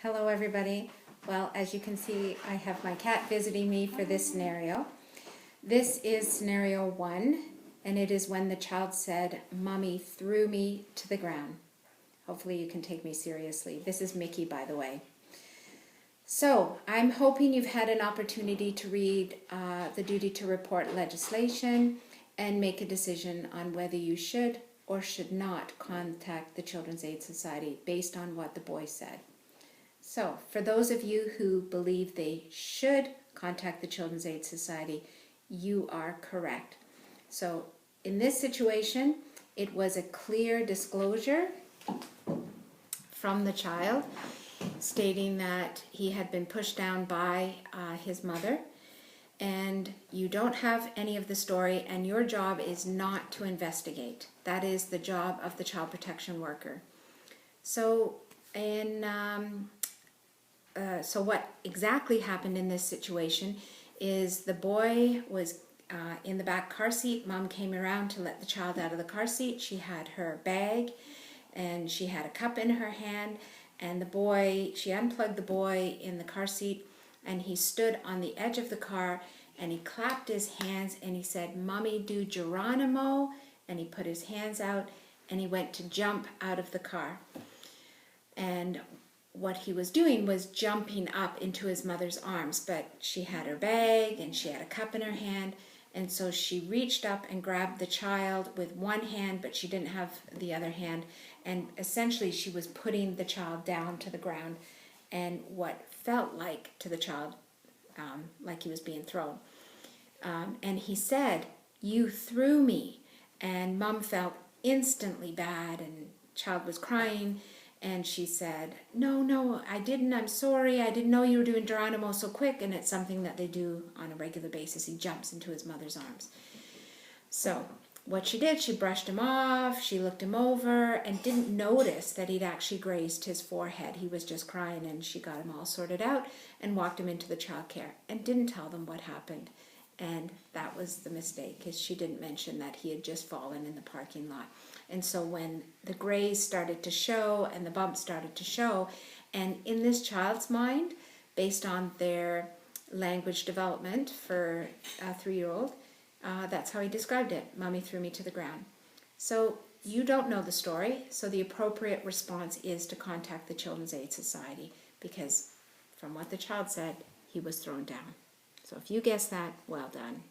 Hello everybody. Well, as you can see, I have my cat visiting me for this scenario. This is scenario 1, and it is when the child said, "Mommy threw me to the ground." Hopefully you can take me seriously. This is Mickey, by the way. So, I'm hoping you've had an opportunity to read the duty to report legislation and make a decision on whether you should or should not contact the Children's Aid Society based on what the boy said. So, for those of you who believe they should contact the Children's Aid Society, you are correct. So, in this situation, it was a clear disclosure from the child stating that he had been pushed down by his mother, and you don't have any of the story, and your job is not to investigate. That is the job of the child protection worker. So, so what exactly happened in this situation is the boy was in the back car seat. Mom came around to let the child out of the car seat. She had her bag and she had a cup in her hand, and she unplugged the boy in the car seat, and he stood on the edge of the car and he clapped his hands and he said, "Mommy, do Geronimo," and he put his hands out and he went to jump out of the car. And what he was doing was jumping up into his mother's arms, but she had her bag and she had a cup in her hand, and so she reached up and grabbed the child with one hand, but she didn't have the other hand, and essentially she was putting the child down to the ground, and what felt like to the child like he was being thrown. And he said, "You threw me," and Mom felt instantly bad, and child was crying. And she said, no, I didn't. I'm sorry. I didn't know you were doing Geronimo so quick." And it's something that they do on a regular basis. He jumps into his mother's arms. So what she did, she brushed him off. She looked him over and didn't notice that he'd actually grazed his forehead. He was just crying, and she got him all sorted out and walked him into the child care and didn't tell them what happened. And that was the mistake, because she didn't mention that he had just fallen in the parking lot. And so when the graze started to show and the bump started to show, and in this child's mind, based on their language development for a 3-year-old, that's how he described it. "Mommy threw me to the ground." So you don't know the story, so the appropriate response is to contact the Children's Aid Society, because from what the child said, he was thrown down. So if you guessed that, well done.